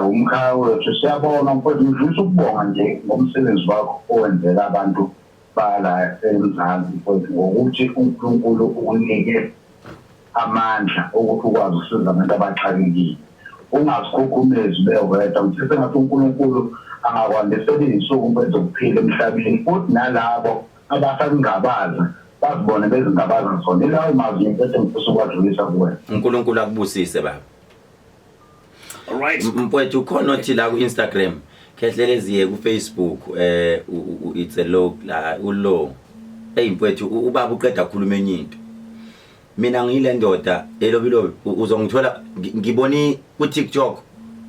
Umkhaya wethu siyabona mfowethu ngifisa ukubonga nje ngomsebenzi wakho owenzela abantu bala eMzansi mfowethu ngokuthi uNkulunkulu unike amandla ukuthi ukwazi ukusiza abantu abaxakekile. Ungazikhukhumezi bewedwa mthise ngathi uNkulunkulu angakwandisela izinsuku mfowethu ukuphila emhlabeni futhi nalabo abasangabaza bazibone bezingabaza sona ilawo mazwi mfowethu ngifisa ukwadlulisa kuwena. uNkulunkulu akubusise baba. Alright. Mfowethu khona othi la ku Instagram, Khehlelezi ku Facebook, it's a low la ulo. Hey mfowethu ubaba uqeda ukukhuluma enye into. Mina ngile ndoda elobilo uzongithola ngiboni ku TikTok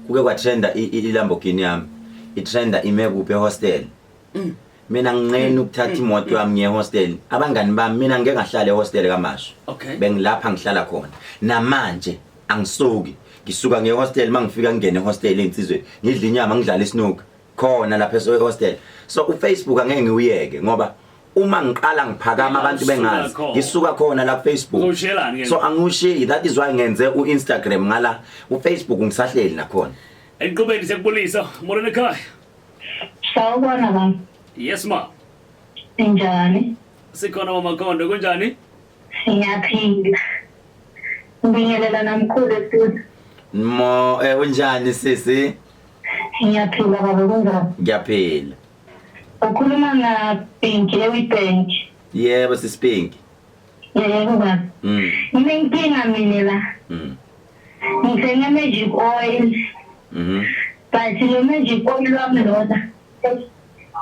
kuke kwa trenda iLamborghini yami. Itrenda imekuphi hostel. Mina nginqena ukuthatha imoto yami ngiye hostel. Abangani bami mina ngeke ngahlala ehostel kaMashu. Okay. Bengilapha ngihlala khona. Namanje angisoki. Ngisuka ngehostel mangifika ngene hostel ensizwe ngidla inyama ngidlala isnook khona lapha ehostel. So uFacebook angeke ngiuyeke ngoba uma ngiqala ngiphakama abantu bengazi ngisuka khona la Facebook. So angushiyi, that is why ngenze uInstagram ngala uFacebook ngisahleli nakhona. Enqubeni siyakubulisa morena ekhaya. Sawubona baba. Yes ma. Njani? Sikhona mama Kondo kunjani? Siyaphila. Ngibingelela namkhulu futhi. Mo unjani sisi? Ngiyaphila baba kunjani? Ngiyaphila. Ukhuluma na Pinky eWitbank. Yebo sisipinki. Yebo baba. Nginenkinga mina la. Ngithenge magic oil. But lo magic oil wami lona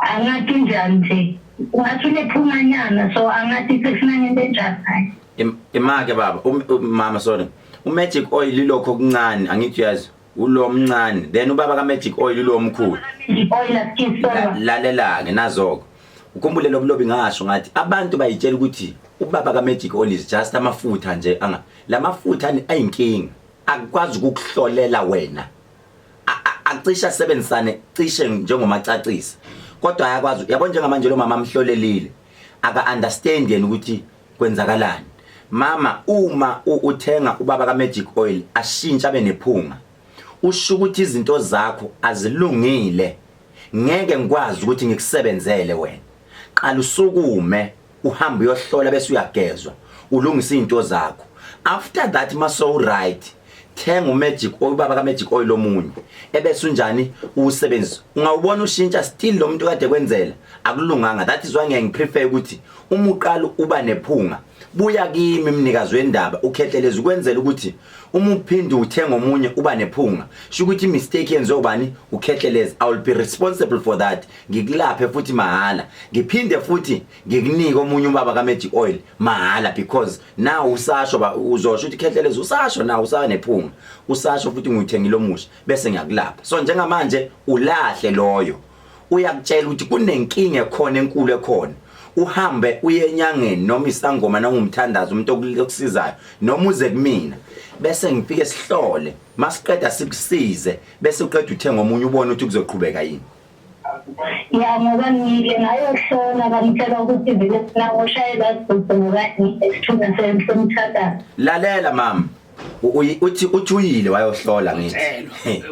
angathi njani nje. Ungathi unephumanyana so angathi sefuna ngento enjani. Imake baba mama sorry. Magic oil lokho okuncane angithi uyazi ulo mncane then ubaba ka magic oil lo omkhulu. Oil asikisola. Lalela ke nazoko. Ukhumbule lobulobi ngasho ngathi abantu bayitshela ukuthi ubaba ka magic oil is just amafutha nje anga lamafutha ayinkinga akwazi ukukuhlolela wena. Acisha sebenzisane cishe njengomacacisi. Kodwa ayakwazi yabona njengamanje lo mama amhlolelile aka understand yena ukuthi kwenzakalani. Mama uma uthenga ubaba ka magic oil ashintsha benephunga usho ukuthi izinto zakho azilungile ngeke ngikwazi ukuthi ngikusebenzele wena. Qala usukume uhambe uyohlola bese uyagezwa ulungisa izinto zakho. After that maso right thenga umagic oil ubaba ka magic oil omunye ebese unjani usebenzisa ungawubona ushintsha still lo muntu kade kwenzela akulunganga. That is why ngiprefer ukuthi uma uqala uba nephunga buya kimi mnikazi wendaba uKhehlelezi ukwenzela ukuthi uma uphinde uthenga omunye uba nephunga sho ukuthi mistake yenziwe ubani uKhehlelezi. I will be responsible for that. Ngikulaphe futhi mahala ngiphinde futhi ngikunika omunye ubaba ka magic oil mahala because now usasho uzosho ukuthi Khehlelezi usasho now usaba nephunga usasho futhi ngiyithengile omusha bese ngiyakulapha. So njengamanje ulahle loyo uyakutshela ukuthi kunenkinga ekhona enkulu ekhona uhambe uye enyangeni noma isangoma nangumthandazo umuntu okusizayo noma uze kumina bese ngifike sihlole masiqeda sikusize bese uqeda uthenga omunye ubone ukuthi kuzoqhubeka yini. Ya ngoba ngile ngayohlola bangitshela ukuthi vele sina oshayela ngoba isithuba semthatha. Lalela mama uthi uyile wayohlola ngithi.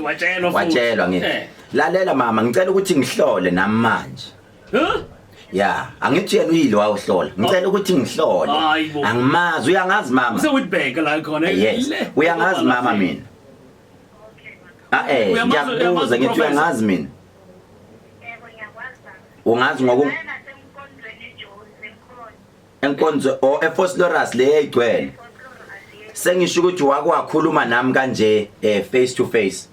Watshelwa ngithi. Lalela mama ngicela ukuthi ngihlole namanje. Yeah, angithi yena uyile wayohlola. Ngicela ukuthi ngihlole. Angimazi uyangazi mama. Usewitbank la khona. Yes. Uyangazi mama mina. Ngiyakubuza ngithi uyangazi mina. Ungazi ngoku enkonzo o eFosloras le yayigcwele. Sengisho ukuthi wakwakhuluma nami kanje face to face.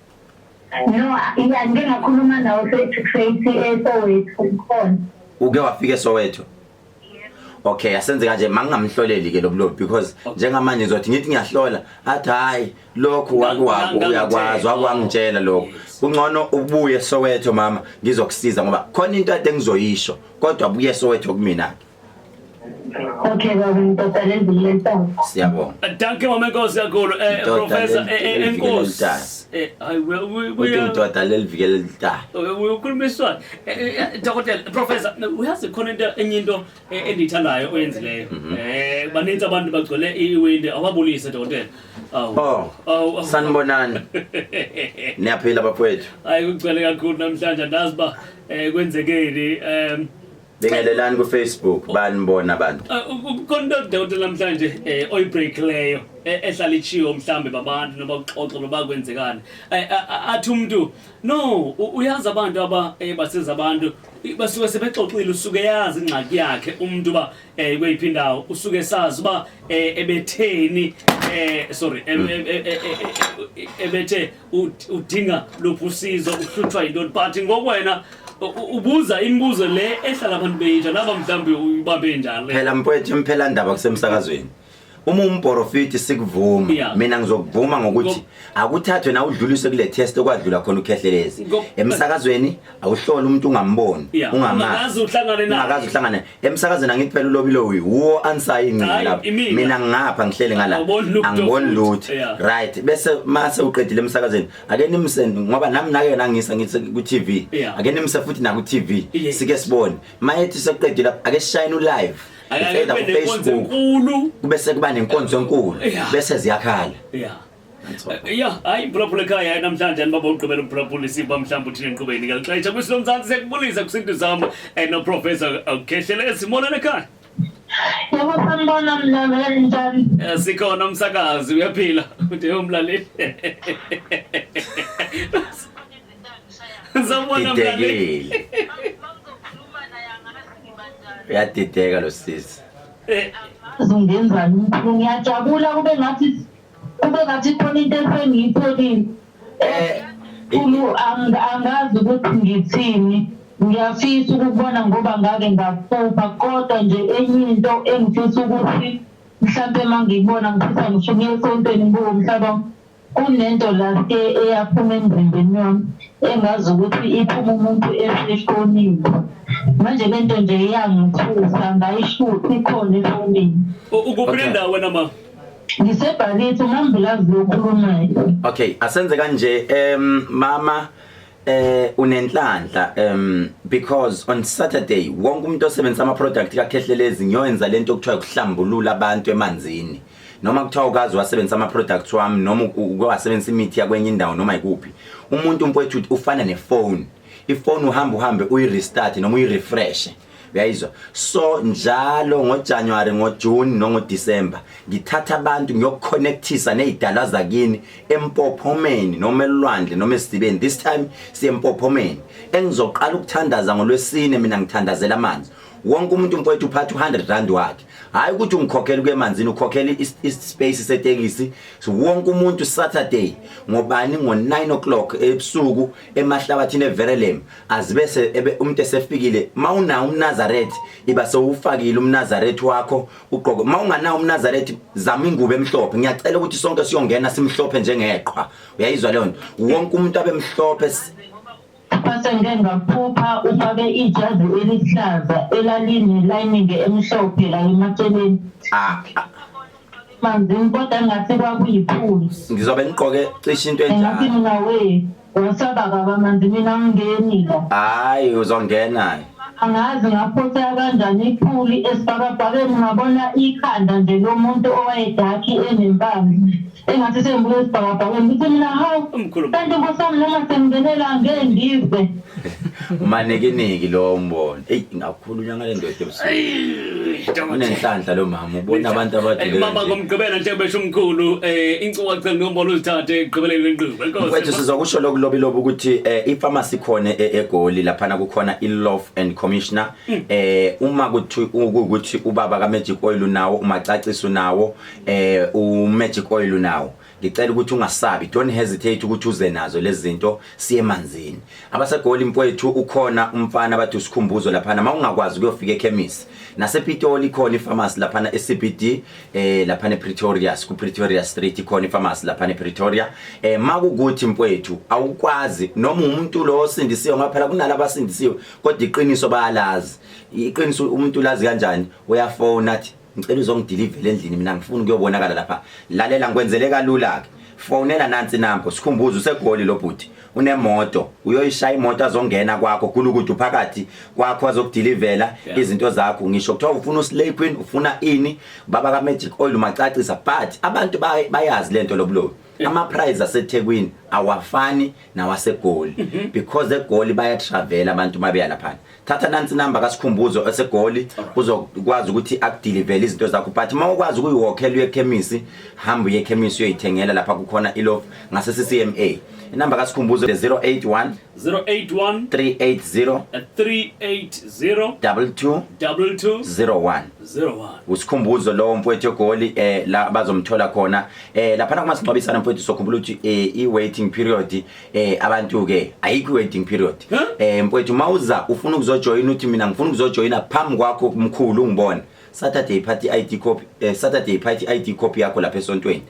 No, ngingakhuluma nawe face to face eSoweto khona. Uke wafika eSoweto? Okay, asenze kanje mangingamhloleli ke lobulobi because njengamanje ngizothi ngithi ngiyahlola athi hayi lokho wakwako uyakwazi wakwangitshela lokho. Kungcono ubuye eSoweto mama ngizokusiza ngoba khona into ade ngizoyisho kodwa buye eSoweto kumina. Okay, baba ngitothalezile. Siyabonga. Danke mama Nkosi kakhulu. Professor Enkosi. uthi ndoda lelivikele litayo ukhulumiswa dokotela professor uyazi khona enye into endiyithandayo oyenzileyo baninzi abantu bagcwele iwindi awabulise dokotela sanibonani niyaphila bafowethu hayi kugcwele kakhulu namhlanje ndazi ba kwenzekeni bingelelani ku Facebook banibona abantu konke dokotela namhlanje oyibreak leyo ehlala ichiwo mhlambe babantu noba uxoxa noba kwenzekani athi umuntu no uyazi abantu aba basiza abantu basuke sebexoxile usuke yazi ingxaki yakhe umuntu ba kweyiphindawo usuke sazi ba ebetheni sorry ebethe udinga lophusizo uhluthwa into but ngokwena ubuza imibuzo le ehlala abantu beyitsha naba mhlambe ubambe njalo phela mfowethu imphela ndaba kusemsakazweni uma umprofiti sikuvuma mina ngizokuvuma ngokuthi akuthathwe na udluliswe kule test okwadlula khona ukhehlelezi emsakazweni awuhlola umuntu ungamboni ungamazi uhlangane emsakazweni angithi phela ulobilo uwo answer ingcinga lapha mina ngapha ngihlele ngala angiboni lutho right bese mase uqedile emsakazweni ake nimsend ngoba nami nake nangisa ngithi ku TV ake nimse futhi na ku TV sike sibone mayethi seqedile ake shine live Either ku Facebook bese kuba nenkonzo enkulu bese ziyakhala hayi prophule khaya namhlanje nibaba uqhubela uprophule siba mhlawumbe uthini enqubeni ngalixesha kwisilomzansi sekubulisa kusintu zami no professor Khehlelezi molana ekhaya yebo sanibona mlaleli njani sikhona umsakazi uyaphila uthe umlaleli zabona mlaleli uyadideka lo sisi zingenzani ngiyajabula kube ngathi khona into esengiyitholile angazi ukuthi ngithini ngiyafisa ukubona ngoba ngake ngaphupha kodwa nje enye into engifisa ukuthi mhlawumbe mangiyibona ngifisa ngisho ngiyesontweni kuwo mhlaba kunento la eyaphuma emzimbeni wami engazi ukuthi iphuma umuntu eseshonile manje lento nje iyangithusa ngayishuthi ikhona efonini ukuphi ndawo wena ma ngisebhalithi umambulazi lokhulumayo okay asenze kanje mama unenhlanhla because on Saturday wonke umuntu osebenzisa ama product kaKhehlelezi ngiyoyenza lento okuthiwa ukuhlambulula abantu emanzini noma kuthiwa ukazi wasebenzisa ama products wami noma ukwasebenzisa imithi yakwenye indawo noma ikuphi umuntu mfowethu ufana nefone ifone uhambe uyirestart noma uyirefresh uyayizwa so njalo ngoJanuary ngoJune no ngoDecember ngithatha abantu ngiyoconnectisa nezidalwa zakini empophomeni noma elwandle noma esibeni this time siyempophomeni engizoqala ukuthandaza ngolwesine mina ngithandazela amanzi wonke umuntu mfowethu uphatha 100 rand wakhe hayi ukuthi ungikhokhela kuyemanzini ukhokhela ispace setekisi so wonke umuntu Saturday ngobani ngo9 o'clock ebusuku emahlabathini everelem azibese umuntu esefikile mawunawo umNazaretha iba sowufakile umNazaretha wakho uqoko mawunganawo umNazaretha zama ingubo emhlophe ngiyacela ukuthi sonke siyongena simhlophe njengeqhwa uyayizwa leyo nto wonke umuntu abemhlophe base ngengaphupha ufake ijazi elihlaza elalini lining emhlophe la emaceleni manzi kodwa ngathi kwakuyiphulu ngizobe niqoke cishe into enjalo mina we wasaba kaba manzi mina ngingenile hayi uzongena angazi ngaphosa kanjani iphuli esibhakabhakeni ngabona ikhanda nje lomuntu owayedaki enempambi engathi sembuye esibhakabhakeni ngithi mina hawu kanti ngosami noma sengingenela ngendive umanekeneki lo mbono ngakhulunywa ngale ndoda ebusuku unenhlanhla lo mama ubona abantu abadile mama ngomgqibela nje besho umkhulu incuwa cela nombolo uzithathe egqibeleni kwenqubo enkosi mfowethu sizokusho lokulobilobo ukuthi ipharmacy khona eGoli lapha kukhona iLove and Commissioner uma ukuthi ubaba kaMagic Oil unawo umacaciso nawo uMagic Oil unawo ngicela ukuthi ungasabi don't hesitate ukuthi uze nazo lezi zinto siye manzini abaseGoli mfowethu ukhona umfana bathi usikhumbuzo lapha mawungakwazi ukuyofika ekhemisi nasePitoli khona ipharmacy lapha eCBD lapha ePretoria ku Pretoria Street khona ipharmacy lapha ePretoria makukuthi mfowethu awukwazi noma umuntu lo osindisiwe ngaphela kunalabo abasindisiwe kodwa iqiniso bayalazi iqiniso umuntu lazi kanjani uyafona athi ngicela uzongideliver endlini mina ngifuna ukuyobonakala lapha lalela ngikwenzele kalula ke fonela nansi nampo sikhumbuza usegoli lo bhuti unemoto uyoyishaya imoto azongena kwakho kula ukuthi uphakathi kwakho azokudilivela izinto zakho ngisho kuthiwa ufuna uslay queen ufuna ini baba ka Magic Oil umacacisa but abantu bayazi lento lobulo ama prize aseThekwini awafani nawasegoli because egoli baya travel abantu mabeya lapha thatha nansi number kasikhumbuzo esegoli uzokwazi ukuthi akudeliver izinto zakho but mawukwazi ukuyiwokhela uyekhemisi hamba uyekhemisi uyoyithengela lapha kukhona ilo ngase CCMA inamba kasikhumbuzo 081 380 2201 usikhumbuzo lo mfowethu egoli la bazomthola khona lapha kumasingcwabisana mfowethu sokhumbula ukuthi i-waiting period abantu ke ayikho waiting period mfowethu mawuza ufuna ukuzojoin uthi mina ngifuna ukuzojoina phambi kwakho kumkhulu ngibona Saturday party ID copy Saturday party ID copy yakho lapha esontweni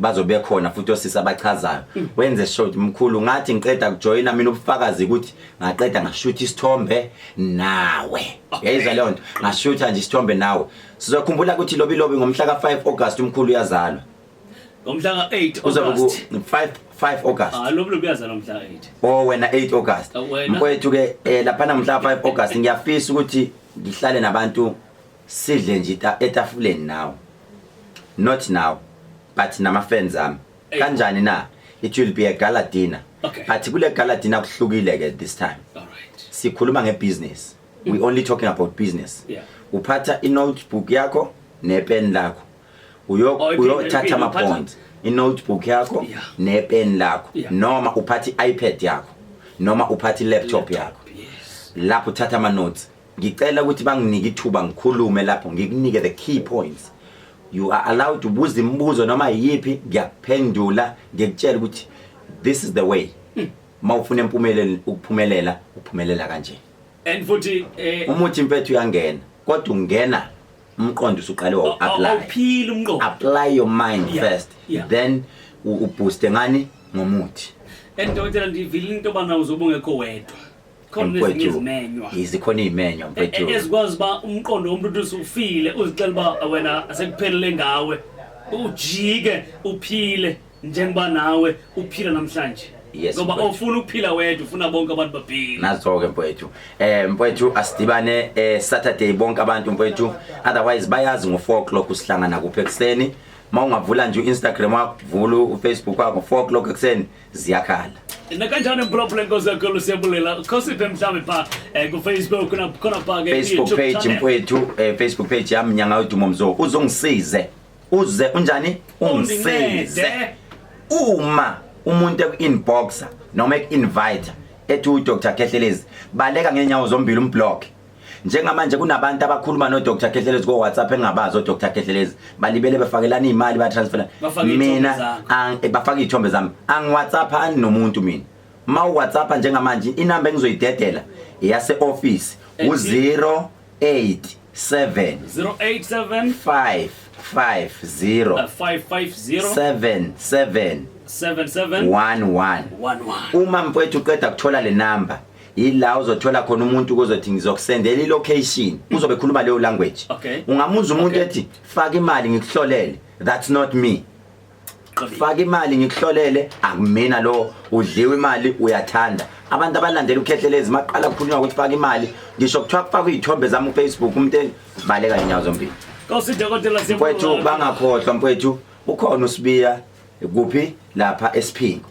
bazobe khona futhi osisa abachazayo wenze short mkhulu ngathi ngiqeda ukujoina mina ubufakazi ukuthi ngaqeda ngashoot isithombe nawe yayizwa leyo nto ngashootha nje isithombe nawe sizokhumbula ukuthi lobi ngomhla ka 5 August umkhulu uyazalwa ngomhla ka 8 August 5 August lobi uyazalwa ngomhla ka 8 oh wena 8 August mfowethu ke lapha namhla 5 August ngiyafisa ukuthi ngihlale nabantu sidle nje etafuleni now not now but nama friends ami kanjani na it will be a gala dinner but kule gala dinner kuhlukile ke this time sikhuluma ngebusiness we only talking about business uphatha i-notebook yakho nepen lakho uyothatha ama points i-notebook yakho nepen lakho noma uphatha i-iPad yakho noma uphatha i-laptop yakho lapho uthatha ama notes ngicela ukuthi banginike ithuba ngikhulume lapho ngikunike the key points you are allowed to buza imibuzo noma yipi ngiyakuphendula ngikutshela ukuthi this is the way mawufuna ukuphumelela uphumelela kanje and futhi umuthi mfethu uyangena kodwa ungena umqondo usuqale wa apply your mind first then uboost ngani ngomuthi and dokotela ndivile into bana uzobungekho wedwa khona izimenywa izikhona izimenywa mfethu ezikwazi ba umqondo womuntu usufile uzicela ba wena asekuphelele ngawe ujike uphile njengoba nawe uphila namhlanje ngoba ufuna ukuphila wedwa ufuna bonke abantu baphile nazo ke mfethu mfethu asidibane Saturday bonke abantu mfethu otherwise bayazi ngo4:00 usihlangana kuphe ekseni mawungavula nje uInstagram wakho vula uFacebook wakho 4:00 ekseni ziyakhala nakanjani problem kozakho siyabulela khosiphe mhlambe pha ku Facebook khona pha ke Facebook page mfethu Facebook page yami nyanga udumo mzo uzongisize uze unjani ungisize uma umuntu eku-inboxa noma eku-invite ethi Dr. Khehlelezi baleka ngenyawo zombili umblock njengamanje kunabantu abakhuluma no Dr. Khehlelezi ko WhatsApp engabazo Dr. Khehlelezi balibele befakelana imali ba transfer mina bafaka izithombe zami angi WhatsApp ani nomuntu mina ma WhatsApp njengamanje inamba engizoyidedela yase office u087 550 7711 uma mfowethu uqeda kuthola le number ila uzothola khona umuntu uzothi ngizokusendela ilocation uzobe khuluma leyo language ungamuza umuntu ethi faka imali ngikuhlolele that's not me faka imali ngikuhlolele akumina lo udliwe imali uyathanda abantu abalandela uKhehlelezi maqala ukukhulunywa ukuthi faka imali ngisho kuthiwa kufaka izithombe zami kuFacebook umuntu baleka inyawo zombili Dokotela mfowethu bangakhohlwa mfowethu ukhona usibiya kuphi lapha eSphingo